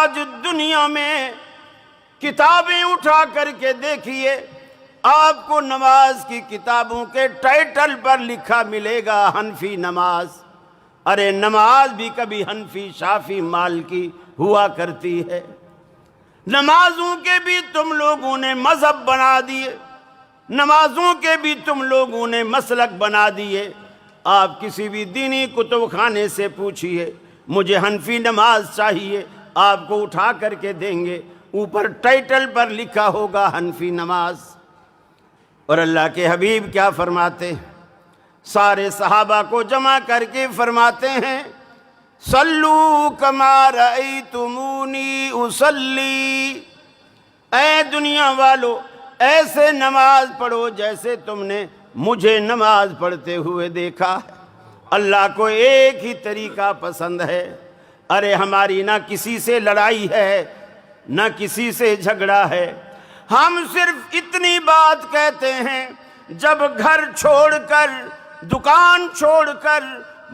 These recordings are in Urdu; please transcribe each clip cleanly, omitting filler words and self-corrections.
آج دنیا میں کتابیں اٹھا کر کے دیکھیے، آپ کو نماز کی کتابوں کے ٹائٹل پر لکھا ملے گا حنفی نماز۔ ارے نماز بھی کبھی حنفی شافی مالکی ہوا کرتی ہے۔ نمازوں کے بھی تم لوگوں نے مذہب بنا دیے، نمازوں کے بھی تم لوگوں نے مسلک بنا دیے۔ آپ کسی بھی دینی کتب خانے سے پوچھئے مجھے حنفی نماز چاہیے، آپ کو اٹھا کر کے دیں گے، اوپر ٹائٹل پر لکھا ہوگا حنفی نماز۔ اور اللہ کے حبیب کیا فرماتے ہیں؟ سارے صحابہ کو جمع کر کے فرماتے ہیں صلو کما رأیتمونی اصلی، اے دنیا والو ایسے نماز پڑھو جیسے تم نے مجھے نماز پڑھتے ہوئے دیکھا۔ اللہ کو ایک ہی طریقہ پسند ہے۔ ارے ہماری نہ کسی سے لڑائی ہے نہ کسی سے جھگڑا ہے، ہم صرف اتنی بات کہتے ہیں جب گھر چھوڑ کر، دکان چھوڑ کر،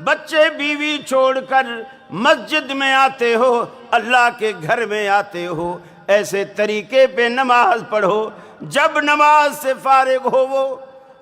بچے بیوی چھوڑ کر مسجد میں آتے ہو، اللہ کے گھر میں آتے ہو، ایسے طریقے پہ نماز پڑھو جب نماز سے فارغ ہو وہ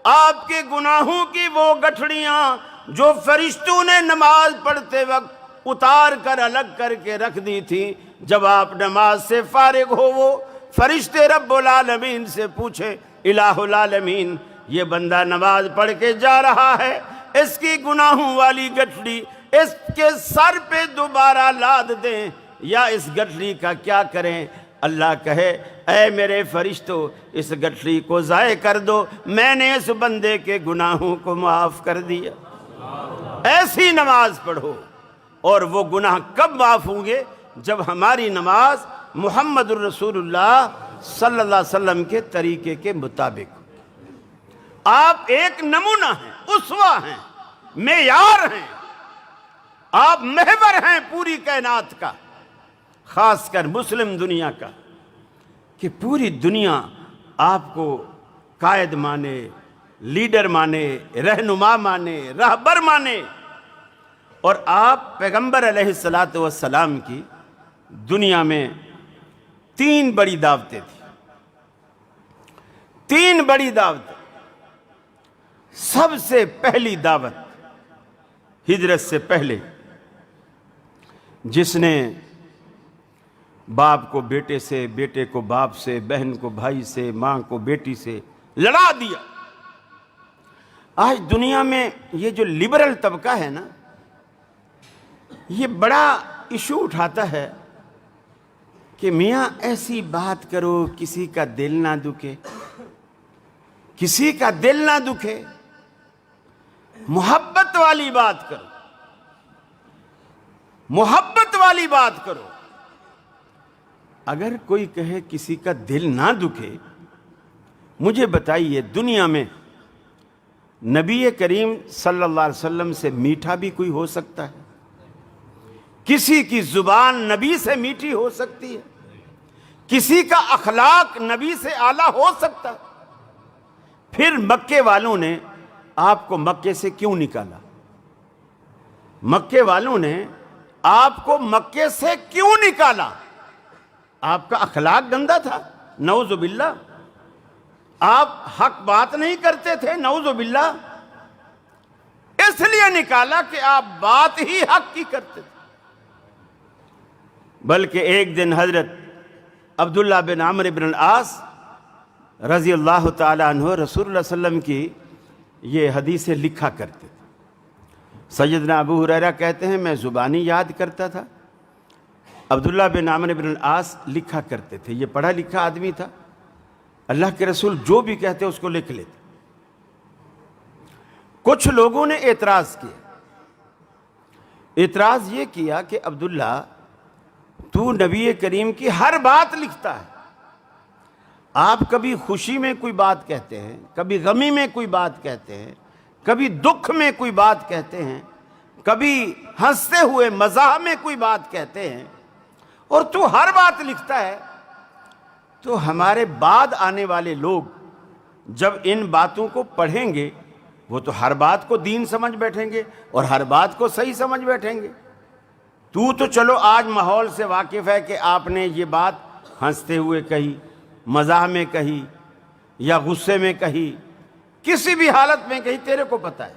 آپ کے گناہوں کی وہ گٹھڑیاں جو فرشتوں نے نماز پڑھتے وقت اتار کر الگ کر کے رکھ دی تھی، جب آپ نماز سے فارغ ہو وہ فرشتے رب العالمین سے پوچھیں الہ العالمین یہ بندہ نماز پڑھ کے جا رہا ہے، اس کی گناہوں والی گٹھڑی اس کے سر پہ دوبارہ لاد دیں یا اس گٹھڑی کا کیا کریں؟ اللہ کہے اے میرے فرشتوں اس گٹھڑی کو ضائع کر دو، میں نے اس بندے کے گناہوں کو معاف کر دیا۔ ایسی نماز پڑھو۔ اور وہ گناہ کب معاف ہوں گے؟ جب ہماری نماز محمد الرسول اللہ صلی اللہ علیہ وسلم کے طریقے کے مطابق۔ آپ ایک نمونہ ہیں، اسوہ ہیں، معیار ہیں، آپ محور ہیں پوری کائنات کا، خاص کر مسلم دنیا کا، کہ پوری دنیا آپ کو قائد مانے، لیڈر مانے، رہنما مانے، رہبر مانے۔ اور آپ پیغمبر علیہ السلام کی دنیا میں 3 بڑی دعوتیں تھیں، 3 بڑی دعوتیں۔ سب سے پہلی دعوت ہجرت سے پہلے جس نے باپ کو بیٹے سے، بیٹے کو باپ سے، بہن کو بھائی سے، ماں کو بیٹی سے لڑا دیا۔ آج دنیا میں یہ جو لبرل طبقہ ہے نا، یہ بڑا ایشو اٹھاتا ہے کہ میاں ایسی بات کرو کسی کا دل نہ دکھے، کسی کا دل نہ دکھے، محبت والی بات کرو، محبت والی بات کرو۔ اگر کوئی کہے کسی کا دل نہ دکھے، مجھے بتائیے دنیا میں نبی کریم صلی اللہ علیہ وسلم سے میٹھا بھی کوئی ہو سکتا ہے؟ کسی کی زبان نبی سے میٹھی ہو سکتی ہے؟ کسی کا اخلاق نبی سے اعلیٰ ہو سکتا ہے؟ پھر مکے والوں نے آپ کو مکے سے کیوں نکالا؟ مکے والوں نے آپ کو مکے سے کیوں نکالا؟ آپ کا اخلاق گندا تھا، نعوذ باللہ، آپ حق بات نہیں کرتے تھے، نعوذ باللہ، اس لیے نکالا کہ آپ بات ہی حق کی کرتے تھے۔ بلکہ ایک دن حضرت عبداللہ بن عمرو بن العاص رضی اللہ تعالیٰ عنہ رسول اللہ صلی اللہ علیہ وسلم کی یہ حدیثیں لکھا کرتے تھے۔ سیدنا ابو ہریرہ کہتے ہیں میں زبانی یاد کرتا تھا، عبداللہ بن عمرو بن العاص لکھا کرتے تھے۔ یہ پڑھا لکھا آدمی تھا، اللہ کے رسول جو بھی کہتے اس کو لکھ لیتے۔ کچھ لوگوں نے اعتراض کیا، اعتراض یہ کیا کہ عبداللہ تو نبی کریم کی ہر بات لکھتا ہے، آپ کبھی خوشی میں کوئی بات کہتے ہیں، کبھی غمی میں کوئی بات کہتے ہیں، کبھی دکھ میں کوئی بات کہتے ہیں، کبھی ہنستے ہوئے مزاح میں کوئی بات کہتے ہیں، اور تو ہر بات لکھتا ہے۔ تو ہمارے بعد آنے والے لوگ جب ان باتوں کو پڑھیں گے وہ تو ہر بات کو دین سمجھ بیٹھیں گے اور ہر بات کو صحیح سمجھ بیٹھیں گے۔ تو چلو آج ماحول سے واقف ہے کہ آپ نے یہ بات ہنستے ہوئے کہی، مزاح میں کہی یا غصے میں کہی، کسی بھی حالت میں کہی، تیرے کو پتہ ہے،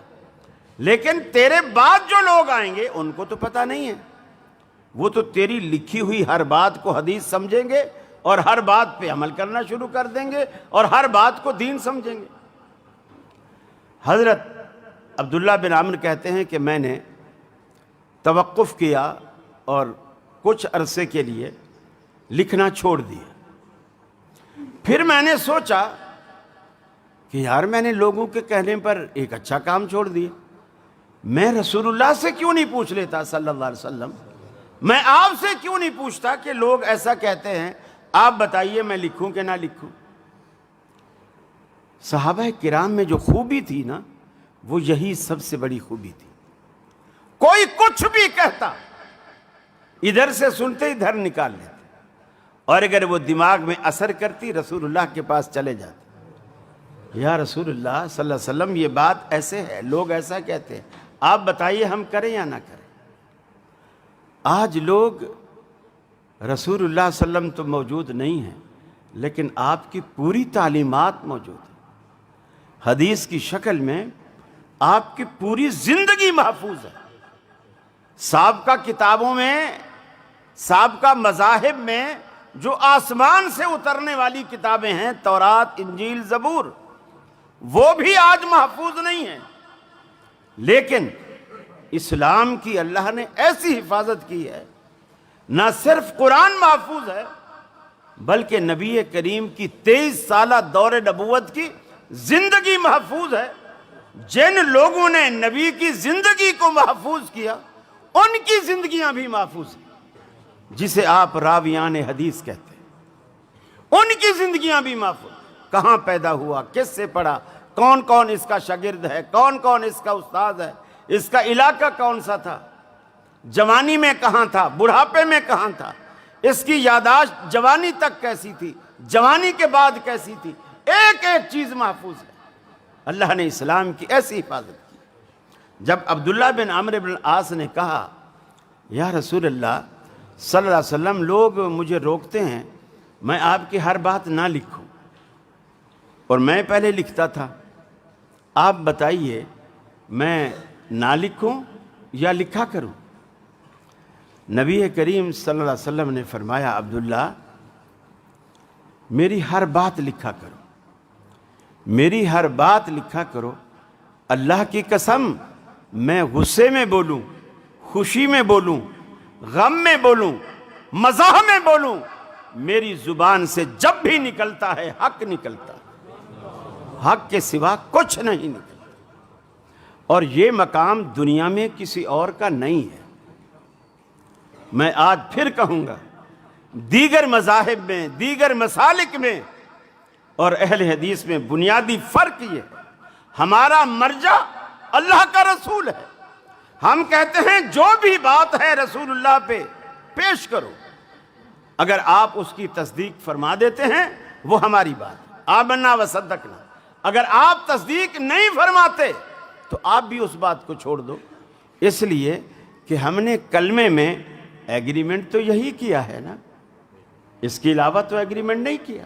لیکن تیرے بعد جو لوگ آئیں گے ان کو تو پتہ نہیں ہے، وہ تو تیری لکھی ہوئی ہر بات کو حدیث سمجھیں گے اور ہر بات پہ عمل کرنا شروع کر دیں گے اور ہر بات کو دین سمجھیں گے۔ حضرت عبداللہ بن عمرو کہتے ہیں کہ میں نے توقف کیا اور کچھ عرصے کے لیے لکھنا چھوڑ دیا۔ پھر میں نے سوچا کہ یار میں نے لوگوں کے کہنے پر ایک اچھا کام چھوڑ دیا، میں رسول اللہ سے کیوں نہیں پوچھ لیتا صلی اللہ علیہ وسلم، میں آپ سے کیوں نہیں پوچھتا کہ لوگ ایسا کہتے ہیں، آپ بتائیے میں لکھوں کہ نہ لکھوں۔ صحابہ کرام میں جو خوبی تھی نا، وہ یہی سب سے بڑی خوبی تھی۔ کوئی کچھ بھی کہتا، ادھر سے سنتے ادھر نکال لیتے، اور اگر وہ دماغ میں اثر کرتی رسول اللہ کے پاس چلے جاتے، یا رسول اللہ صلی اللہ علیہ وسلم یہ بات ایسے ہے، لوگ ایسا کہتے ہیں، آپ بتائیے ہم کریں یا نہ کریں۔ آج لوگ رسول اللہ صلی اللہ علیہ وسلم تو موجود نہیں ہیں، لیکن آپ کی پوری تعلیمات موجود ہیں، حدیث کی شکل میں آپ کی پوری زندگی محفوظ ہے۔ سابقہ کتابوں میں، سابقہ مذاہب میں جو آسمان سے اترنے والی کتابیں ہیں، تورات، انجیل، زبور، وہ بھی آج محفوظ نہیں ہیں، لیکن اسلام کی اللہ نے ایسی حفاظت کی ہے، نہ صرف قرآن محفوظ ہے بلکہ نبی کریم کی 23 سالہ دور نبوت کی زندگی محفوظ ہے۔ جن لوگوں نے نبی کی زندگی کو محفوظ کیا ان کی زندگیاں بھی محفوظ ہیں، جسے آپ راویان حدیث کہتے ہیں، ان کی زندگیاں بھی محفوظ۔ کہاں پیدا ہوا، کس سے پڑھا، کون کون اس کا شاگرد ہے، کون کون اس کا استاد ہے، اس کا علاقہ کون سا تھا، جوانی میں کہاں تھا، بڑھاپے میں کہاں تھا، اس کی یاداشت جوانی تک کیسی تھی، جوانی کے بعد کیسی تھی، ایک ایک چیز محفوظ ہے۔ اللہ نے اسلام کی ایسی حفاظت کی۔ جب عبداللہ بن عمرو بن العاص نے کہا یا رسول اللہ صلی اللہ علیہ وسلم، لوگ مجھے روکتے ہیں میں آپ کی ہر بات نہ لکھوں، اور میں پہلے لکھتا تھا، آپ بتائیے میں نہ لکھوں یا لکھا کروں؟ نبی کریم صلی اللہ علیہ وسلم نے فرمایا، عبداللہ میری ہر بات لکھا کرو، میری ہر بات لکھا کرو، اللہ کی قسم میں غصے میں بولوں، خوشی میں بولوں، غم میں بولوں، مزاح میں بولوں، میری زبان سے جب بھی نکلتا ہے حق نکلتا ہے، حق کے سوا کچھ نہیں نکلتا، اور یہ مقام دنیا میں کسی اور کا نہیں ہے۔ میں آج پھر کہوں گا، دیگر مذاہب میں، دیگر مسالک میں اور اہل حدیث میں بنیادی فرق یہ ہے، ہمارا مرجع اللہ کا رسول ہے۔ ہم کہتے ہیں جو بھی بات ہے رسول اللہ پہ پیش کرو، اگر آپ اس کی تصدیق فرما دیتے ہیں وہ ہماری بات ہے، آمنا و صدقنا۔ اگر آپ تصدیق نہیں فرماتے تو آپ بھی اس بات کو چھوڑ دو، اس لیے کہ ہم نے کلمے میں ایگریمنٹ تو یہی کیا ہے نا، اس کے علاوہ تو ایگریمنٹ نہیں کیا۔